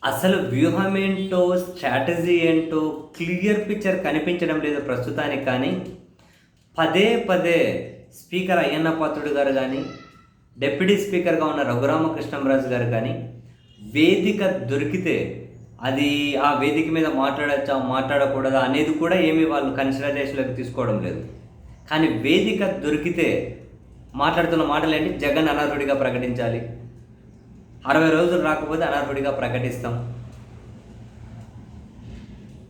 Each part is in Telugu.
అసలు వ్యూహం ఏంటో, స్ట్రాటజీ ఏంటో క్లియర్ పిక్చర్ కనిపించడం లేదు ప్రస్తుతానికి. కానీ పదే పదే స్పీకర్ అయ్యన్న పాత్రుడు గారు కానీ, డిప్యూటీ స్పీకర్గా ఉన్న రఘురామకృష్ణంరాజు గారు కానీ, వేదిక దొరికితే అది ఆ వేదిక మీద మాట్లాడచ్చా మాట్లాడకూడదా అనేది కూడా ఏమీ వాళ్ళు కన్సిడరేషన్లోకి తీసుకోవడం లేదు. కానీ వేదిక దొరికితే మాట్లాడుతున్న మాటలు ఏంటి? జగన్ అనర్హుడిగా ప్రకటించాలి, 60 రోజులు రాకపోతే అనర్హుడిగా ప్రకటిస్తాం.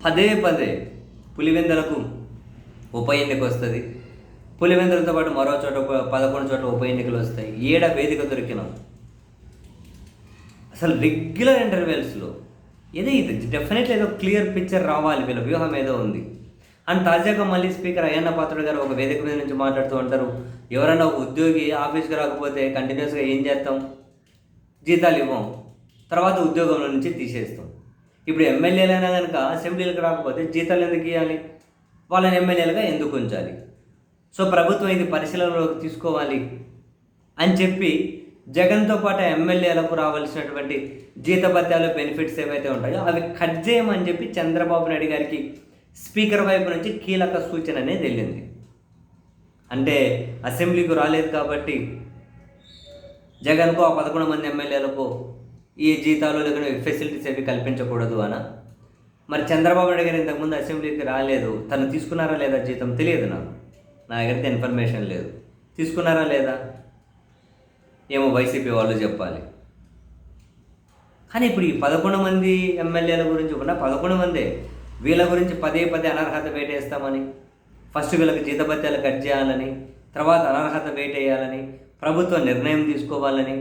పదే పదే పులివెందులకు ఉప ఎన్నిక వస్తుంది, పులివెందులతో పాటు మరో చోట 11 చోట్ల ఉప ఎన్నికలు వస్తాయి. వేదిక దొరికినాం. అసలు రెగ్యులర్ ఇంటర్వెల్స్లో ఇది డెఫినెట్లీ ఏదో క్లియర్ పిక్చర్ రావాలి, వీళ్ళ వ్యూహం ఏదో ఉంది. అండ్ తాజాగా మళ్ళీ స్పీకర్ అయ్యన్న పాత్రుడు గారు ఒక వేదిక మీద నుంచి మాట్లాడుతూ ఉంటారు, ఎవరైనా ఒక ఉద్యోగి ఆఫీస్కి రాకపోతే కంటిన్యూస్గా ఏం చేస్తాం? జీతాలు ఇవ్వం, తర్వాత ఉద్యోగంలో నుంచి తీసేస్తాం. ఇప్పుడు ఎమ్మెల్యేలైనా కనుక అసెంబ్లీలకు రాకపోతే జీతాలు ఎందుకు ఇవ్వాలి? వాళ్ళని ఎమ్మెల్యేలుగా ఎందుకు ఉంచాలి? సో ప్రభుత్వం ఇది పరిశీలనలోకి తీసుకోవాలి అని చెప్పి జగన్తో పాటు ఎమ్మెల్యేలకు రావాల్సినటువంటి జీతభత్యాలు, బెనిఫిట్స్ ఏవైతే ఉంటాయో అవి కట్ చేయమని చెప్పి చంద్రబాబు నాయుడు గారికి స్పీకర్ వైపు నుంచి కీలక సూచన అనేది వెళ్ళింది. అంటే అసెంబ్లీకి రాలేదు కాబట్టి జగన్కు ఆ 11 మంది ఎమ్మెల్యేలకు ఈ జీతాలు లేకుండా ఫెసిలిటీస్ ఏవి కల్పించకూడదు అన. మరి చంద్రబాబు నాయుడు గారు ఇంతకుముందు అసెంబ్లీకి రాలేదు, తను తీసుకున్నారా లేదా జీతం తెలియదు నాకు, నా దగ్గర ఇన్ఫర్మేషన్ లేదు. తీసుకున్నారా లేదా ఏమో వైసీపీ వాళ్ళు చెప్పాలి. కానీ ఇప్పుడు ఈ 11 మంది ఎమ్మెల్యేల గురించి ఉన్న 11 మందే వీళ్ళ గురించి పదే పదే అనర్హత వేటేస్తామని, ఫస్ట్ వీళ్ళకి జీతభత్యాలు కట్ చేయాలని, తర్వాత అనర్హత వేటేయాలని, ప్రభుత్వం నిర్ణయం తీసుకోవాలని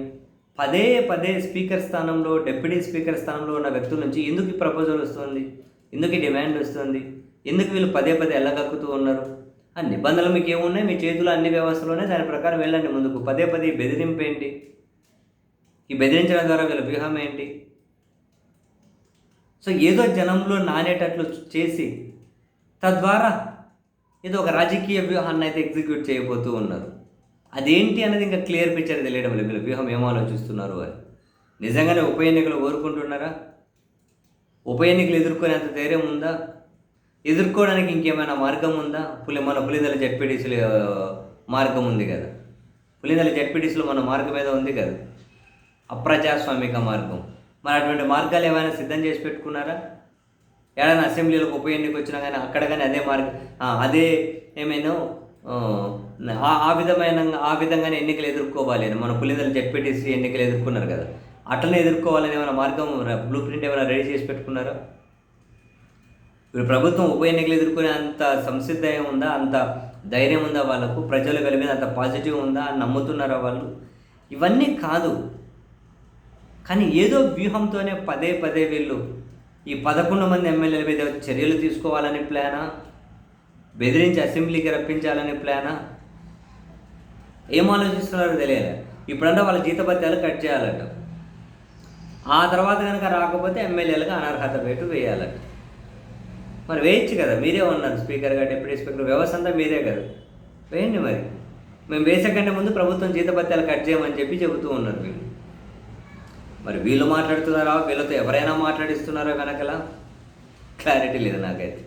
పదే పదే స్పీకర్ స్థానంలో, డిప్యూటీ స్పీకర్ స్థానంలో ఉన్న వ్యక్తుల నుంచి ఎందుకు ఈ ప్రపోజల్ వస్తుంది? ఎందుకు ఈ డిమాండ్ వస్తుంది? ఎందుకు వీళ్ళు పదే పదే ఎల్లగక్కుతూ ఉన్నారు? ఆ నిబంధనలు మీకు ఏమున్నాయి? మీ చేతిలో అన్ని వ్యవస్థలోనే, దాని ప్రకారం వెళ్ళండి ముందుకు. పదే పదే బెదిరింపు ఏంటి? ఈ బెదిరించడం ద్వారా వీళ్ళ వ్యూహం ఏంటి? సో ఏదో జనంలో నానేటట్లు చేసి తద్వారా ఏదో ఒక రాజకీయ వ్యూహాన్ని అయితే ఎగ్జిక్యూట్ చేయబోతూ ఉన్నారు. అదేంటి అనేది ఇంకా క్లియర్ పిక్చర్ తెలియడం లేదు, వీళ్ళ వ్యూహం ఏం ఆలోచిస్తున్నారు అని. నిజంగానే ఉప ఎన్నికలు కోరుకుంటున్నారా? ఉప ఎన్నికలు ఎదుర్కొనేంత ధైర్యం ఉందా? ఎదుర్కోవడానికి ఇంకేమైనా మార్గం ఉందా? మన పులిదల జెడ్పీటీసీల మార్గం ఉంది కదా, పులిదల జెడ్పీటీసీలో మన మార్గం ఏదో ఉంది కదా, అప్రజాస్వామిక మార్గం. మరి అటువంటి మార్గాలు ఏమైనా సిద్ధం చేసి పెట్టుకున్నారా? ఏదైనా అసెంబ్లీలకు ఉప ఎన్నిక వచ్చినా కానీ అక్కడ కానీ అదే మార్గం, అదే ఏమైనా ఆ విధంగానే ఎన్నికలు ఎదుర్కోవాలి అని మన పులిదల జెడ్పీటీసీ ఎన్నికలు ఎదుర్కొన్నారు కదా, అట్లనే ఎదుర్కోవాలని ఏమైనా మార్గం, బ్లూ ప్రింట్ ఏమైనా రెడీ చేసి పెట్టుకున్నారా? ఇప్పుడు ప్రభుత్వం ఉప ఎన్నికలు ఎదుర్కొనే అంత సంసిద్ధం ఉందా? అంత ధైర్యం ఉందా వాళ్ళకు? ప్రజలు వీళ్ళ మీద అంత పాజిటివ్ ఉందా అని నమ్ముతున్నారా వాళ్ళు? ఇవన్నీ కాదు. కానీ ఏదో వ్యూహంతోనే పదే పదే వీళ్ళు ఈ 11 మంది ఎమ్మెల్యేల మీద చర్యలు తీసుకోవాలని ప్లానా? బెదిరించి అసెంబ్లీకి రప్పించాలని ప్లానా? ఏం ఆలోచిస్తున్నారో తెలియాలి. ఇప్పుడంటే వాళ్ళ జీతభత్యాలు కట్ చేయాలట, ఆ తర్వాత కనుక రాకపోతే ఎమ్మెల్యేలుగా అనర్హత వేటు వేయాలట. మరి వేయచ్చు కదా, మీరే ఉన్నారు స్పీకర్గా, డిప్యూటీ స్పీకర్, వ్యవస్థ అంతా మీరే కదా, వేయండి. మరి మేము వేసే కంటే ముందు ప్రభుత్వం జీతభత్యాలు కట్ చేయమని చెప్పి చెబుతూ ఉన్నారు వీళ్ళు. మరి వీళ్ళు మాట్లాడుతున్నారా, వీళ్ళతో ఎవరైనా మాట్లాడిస్తున్నారా వెనకలా? క్లారిటీ లేదు నాకైతే.